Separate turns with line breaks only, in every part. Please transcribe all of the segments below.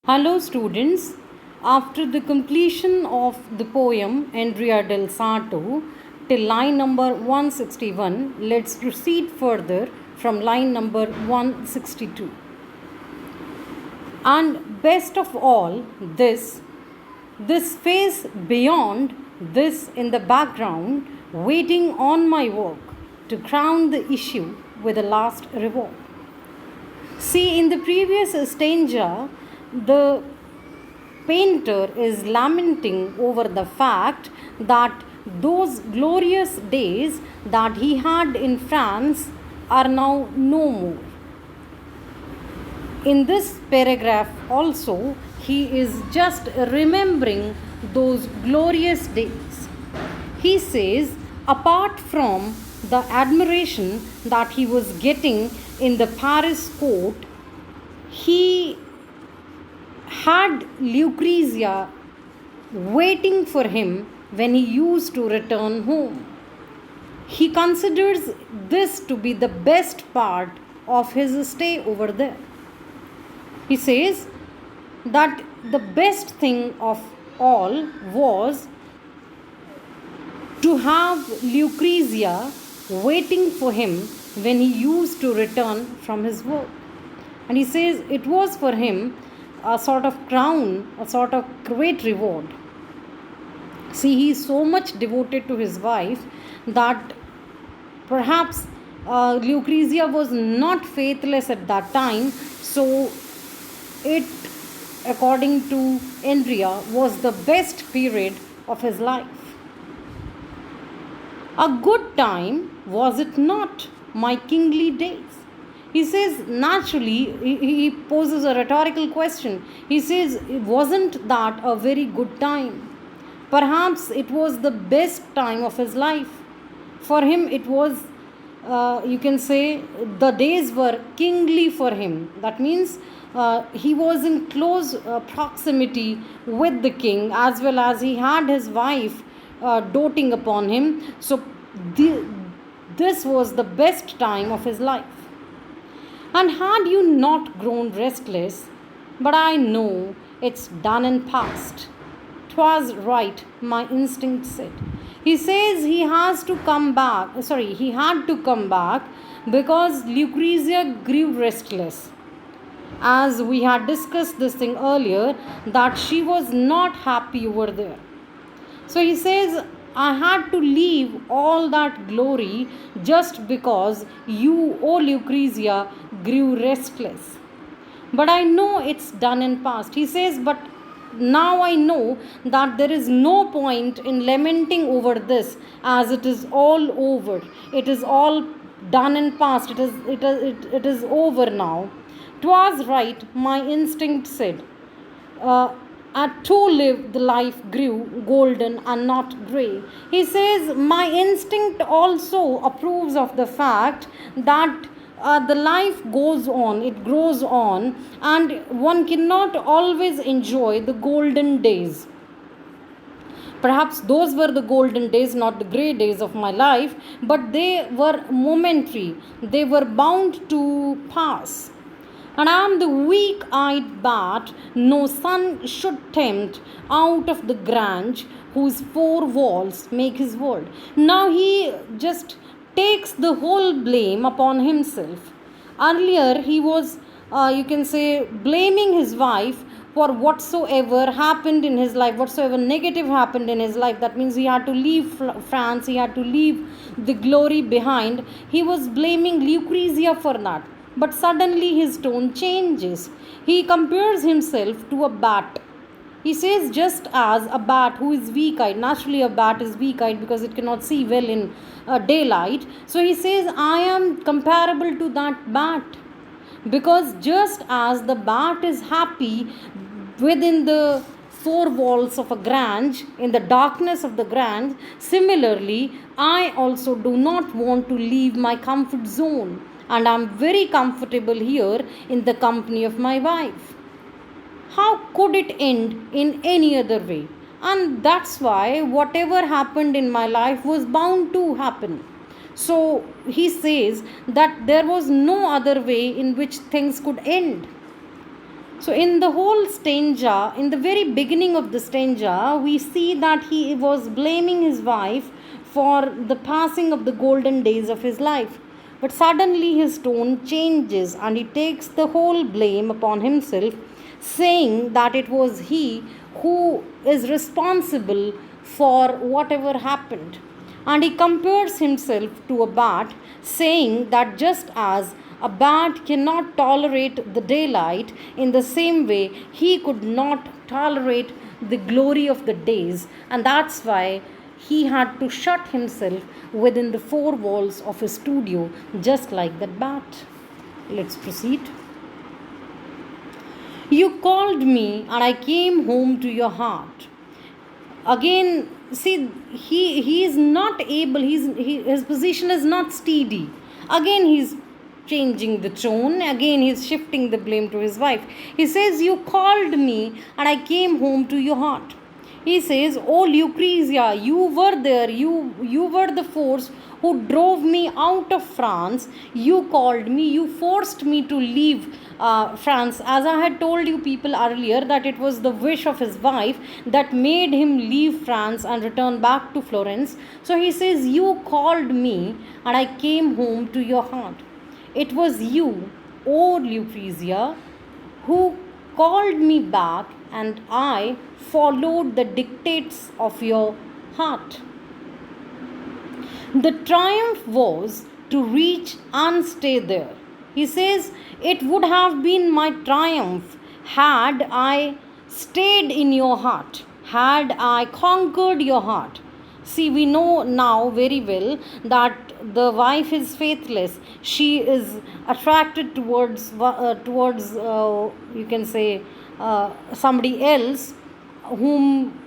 Hello, students. After the completion of the poem Andrea del Sarto till line number 161, let's proceed further from line number 162. And best of all, this phase beyond, this in the background, waiting on my work to crown the issue with a last reward. See, in the previous stanza, the painter is lamenting over the fact that those glorious days that he had in France are now no more. In this paragraph also, he is just remembering those glorious days. He says, apart from the admiration that he was getting in the Paris court, he had Lucrezia waiting for him when he used to return home. He considers this to be the best part of his stay over there. He says that the best thing of all was to have Lucrezia waiting for him when he used to return from his work. And he says it was for him a sort of crown, a sort of great reward. See, he is so much devoted to his wife that perhaps Lucrezia was not faithless at that time, so it, according to Andrea, was the best period of his life. A good time, was it not, my kingly days? He says, naturally, he poses a rhetorical question. He says, wasn't that a very good time? Perhaps it was the best time of his life. For him, it was, you can say, the days were kingly for him. That means he was in close proximity with the king, as well as he had his wife doting upon him. So this was the best time of his life. And had you not grown restless, but I know it's done and past. 'Twas right, my instinct said. He says he had to come back because Lucrezia grew restless. As we had discussed this thing earlier, that she was not happy over there. So he says, I had to leave all that glory just because you, O Lucrezia, grew restless. But I know it's done and past. He says, but now I know that there is no point in lamenting over this, as it is all over. It is all done and past. It is over now. 'Twas right, my instinct said. To live, the life grew golden and not grey. He says, my instinct also approves of the fact that the life goes on, it grows on, and one cannot always enjoy the golden days. Perhaps those were the golden days, not the grey days of my life, but they were momentary. They were bound to pass. And I am the weak-eyed bat no sun should tempt out of the grange whose four walls make his world. Now he just takes the whole blame upon himself. Earlier he was, you can say, blaming his wife for whatsoever happened in his life, whatsoever negative happened in his life. That means he had to leave France, he had to leave the glory behind. He was blaming Lucrezia for that. But suddenly his tone changes. He compares himself to a bat. He says, just as a bat who is weak-eyed, naturally a bat is weak-eyed because it cannot see well in daylight. So he says, I am comparable to that bat. Because just as the bat is happy within the four walls of a grange, in the darkness of the grange, similarly, I also do not want to leave my comfort zone. And I am very comfortable here in the company of my wife. How could it end in any other way? And that's why whatever happened in my life was bound to happen. So he says that there was no other way in which things could end. So, in the whole stanza, in the very beginning of the stanza, we see that he was blaming his wife for the passing of the golden days of his life. But suddenly his tone changes and he takes the whole blame upon himself, saying that it was he who is responsible for whatever happened. And he compares himself to a bat, saying that just as a bat cannot tolerate the daylight, in the same way he could not tolerate the glory of the days, and that's why he had to shut himself within the four walls of his studio, just like that bat. Let's proceed. You called me, and I came home to your heart. Again, see, he is not able, his position is not steady. Again, he's changing the tone. Again, he's shifting the blame to his wife. He says, you called me, and I came home to your heart. He says, oh Lucrezia, you were there. You were the force who drove me out of France. You called me. You forced me to leave France. As I had told you people earlier, that it was the wish of his wife that made him leave France and return back to Florence. So he says, you called me, and I came home to your heart. It was you, O Lucrezia, who called me back, and I followed the dictates of your heart. The triumph was to reach and stay there. He says, it would have been my triumph had I stayed in your heart, had I conquered your heart. See, we know now very well that the wife is faithless. She is attracted towards you can say somebody else, whom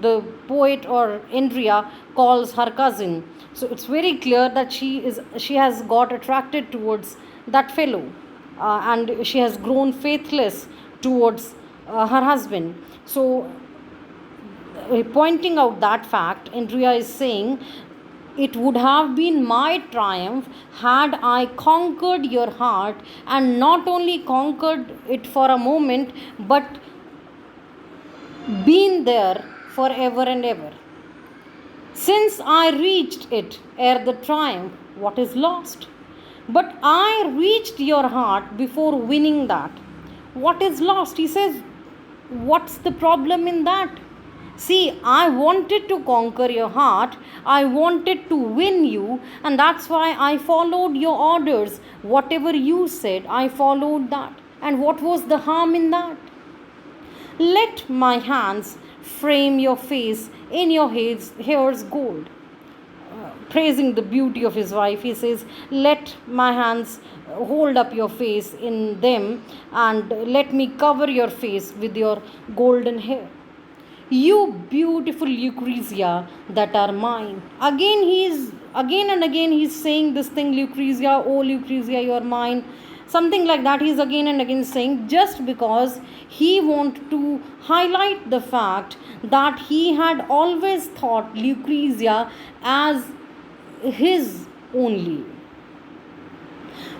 the poet or Andrea calls her cousin. So it's very clear that she has got attracted towards that fellow, and she has grown faithless towards her husband. So pointing out that fact, Andrea is saying, it would have been my triumph had I conquered your heart, and not only conquered it for a moment, but been there forever and ever. Since I reached it ere the triumph, what is lost? But I reached your heart before winning that. What is lost? He says, what's the problem in that? See, I wanted to conquer your heart. I wanted to win you, and that's why I followed your orders. Whatever you said, I followed that. And what was the harm in that? Let my hands frame your face in your hair's gold. Praising the beauty of his wife, he says, let my hands hold up your face in them, and let me cover your face with your golden hair. You beautiful Lucrezia that are mine. Again and again he's saying this thing, Lucrezia, oh Lucrezia, you are mine. Something like that he's again and again saying, just because he want to highlight the fact that he had always thought Lucrezia as his only.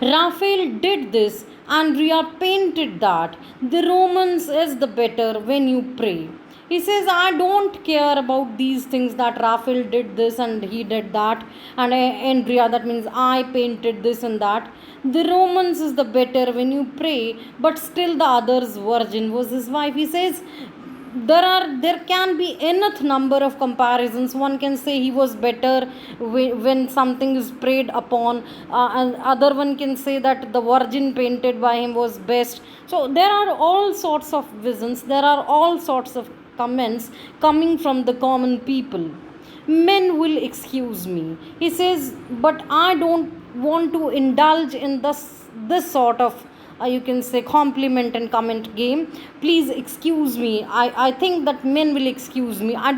Raphael did this, Andrea painted that. The Romance is the better when you pray. He says, I don't care about these things, that Raphael did this and he did that, and Andrea, that means I painted this and that. The Romance is the better when you pray, but still the other's virgin was his wife. He says, there can be enough number of comparisons. One can say he was better when something is preyed upon, and other one can say that the virgin painted by him was best. So there are all sorts of visions, there are all sorts of comments coming from the common people. Men will excuse me, he says, but I don't want to indulge in this sort of you can say compliment and comment game. Please excuse me. I think that men will excuse me. I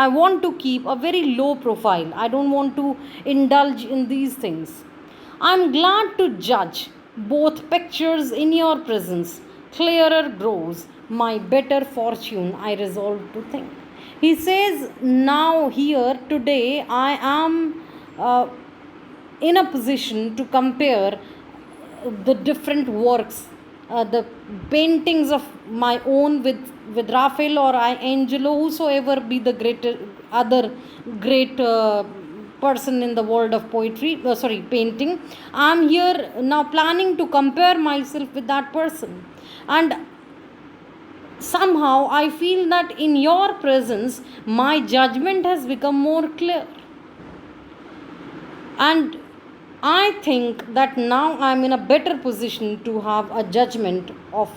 want to keep a very low profile. I don't want to indulge in these things. I'm glad to judge both pictures in your presence. Clearer grows my better fortune, I resolve to think. He says, now here today I am in a position to compare the different works the paintings of my own with Raphael or Angelo, whosoever be the greater other great person in the world of poetry, painting. I'm here now planning to compare myself with that person, and somehow I feel that in your presence my judgment has become more clear. And I think that now I'm in a better position to have a judgment of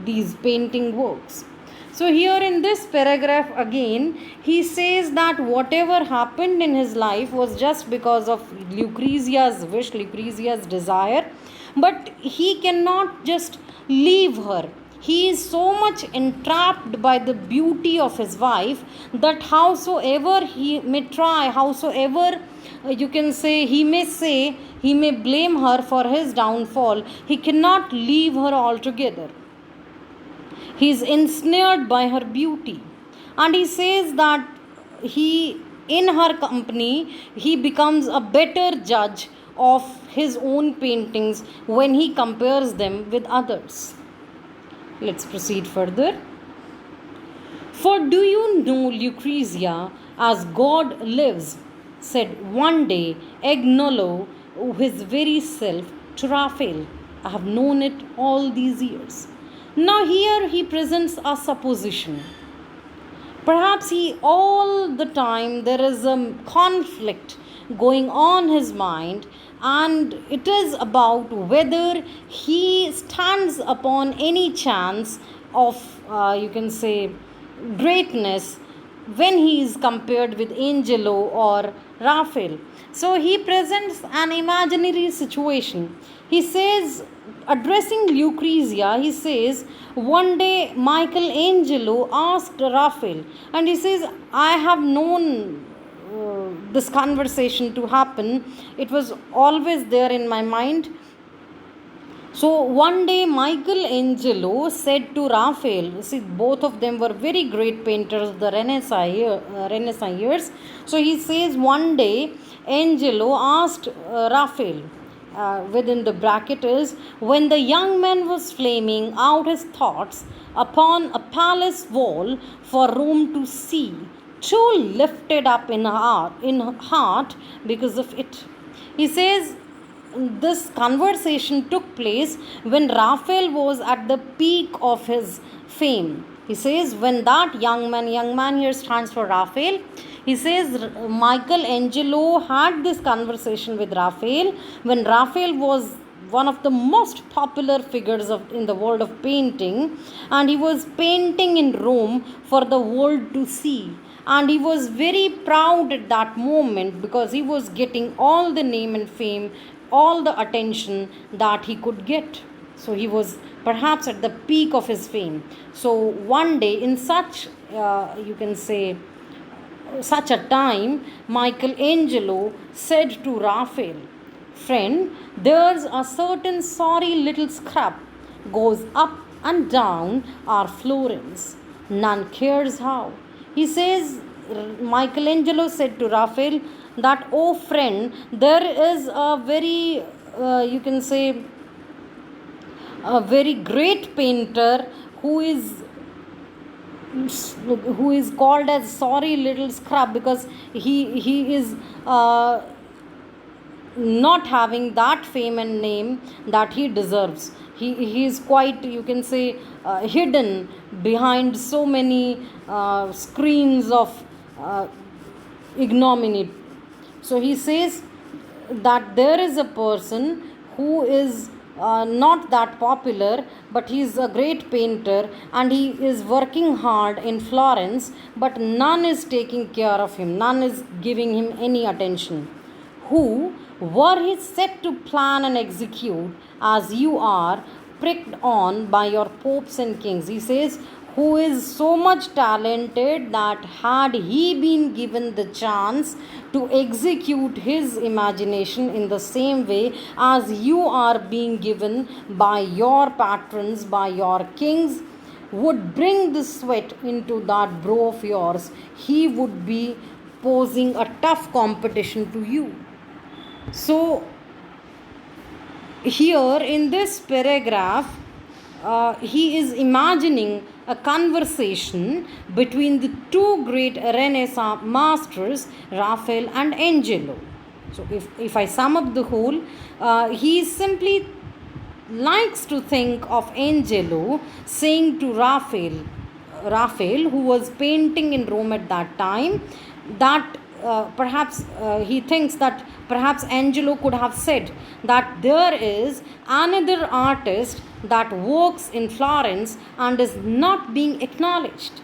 these painting works. So, here in this paragraph again, he says that whatever happened in his life was just because of Lucrezia's wish, Lucrezia's desire, but he cannot just leave her. He is so much entrapped by the beauty of his wife that howsoever he may try, howsoever he may blame her for his downfall, he cannot leave her altogether. He is ensnared by her beauty. And he says that in her company, he becomes a better judge of his own paintings when he compares them with others. Let's proceed further. For do you know, Lucrezia, as God lives, said one day Agnolo, his very self, to Raphael. I have known it all these years. Now here he presents a supposition. Perhaps all the time there is a conflict going on his mind, and it is about whether he stands upon any chance of greatness when he is compared with Angelo or Raphael. So he presents an imaginary situation. He says, addressing Lucrezia, he says, one day Michelangelo asked Raphael, and he says, I have known this conversation to happen. It was always there in my mind. So one day Michelangelo said to Raphael, see, both of them were very great painters of the Renaissance years. So he says one day Angelo asked Raphael, within the bracket is, when the young man was flaming out his thoughts upon a palace wall for Rome to see, too lifted up in heart because of it. He says this conversation took place when Raphael was at the peak of his fame. He says when that young man here stands for Raphael. He says Michelangelo had this conversation with Raphael when Raphael was one of the most popular figures in the world of painting, and he was painting in Rome for the world to see. And he was very proud at that moment because he was getting all the name and fame, all the attention that he could get. So he was perhaps at the peak of his fame. So one day, in such such a time, Michelangelo said to Raphael, friend, there's a certain sorry little scrap goes up and down our Florence. None cares how. He says, Michelangelo said to Raphael that, oh friend, there is a very, a very great painter who is called as sorry little scrap because he is not having that fame and name that he deserves. He is quite, hidden behind so many screens of ignominy. So he says that there is a person who is not that popular, but he is a great painter and he is working hard in Florence, but none is taking care of him, none is giving him any attention. Who, were he set to plan and execute as you are, pricked on by your popes and kings. He says, who is so much talented that had he been given the chance to execute his imagination in the same way as you are being given by your patrons, by your kings, would bring the sweat into that brow of yours, he would be posing a tough competition to you. So here in this paragraph, he is imagining a conversation between the two great Renaissance masters, Raphael and Angelo. So, if I sum up the whole, he simply likes to think of Angelo saying to Raphael, who was painting in Rome at that time, that perhaps he thinks that perhaps Angelo could have said that there is another artist that works in Florence and is not being acknowledged.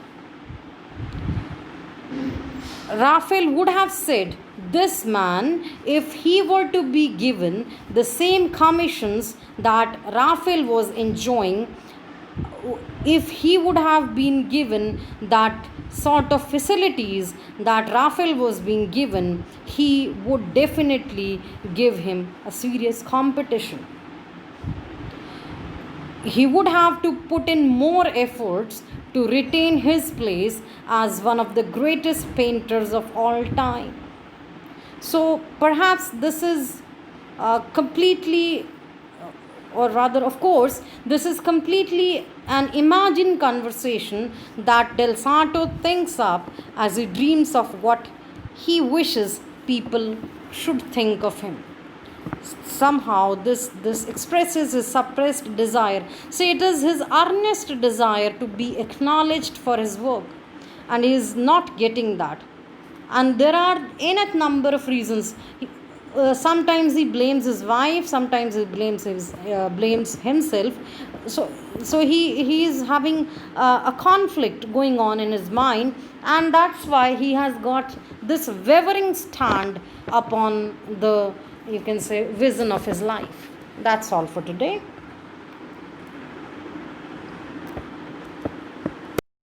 Raphael would have said, this man, if he were to be given the same commissions that Raphael was enjoying, if he would have been given that sort of facilities that Raphael was being given, he would definitely give him a serious competition. He would have to put in more efforts to retain his place as one of the greatest painters of all time. So perhaps this is completely, or rather, of course, this is completely an imagined conversation that Del Sarto thinks up as he dreams of what he wishes people should think of him. Somehow this expresses his suppressed desire. So it is his earnest desire to be acknowledged for his work, and he is not getting that. And there are enough number of reasons. Sometimes he blames his wife, sometimes he blames himself. So he is having a conflict going on in his mind, and that's why he has got this wavering stand upon the, you can say, vision of his life. That's all for today.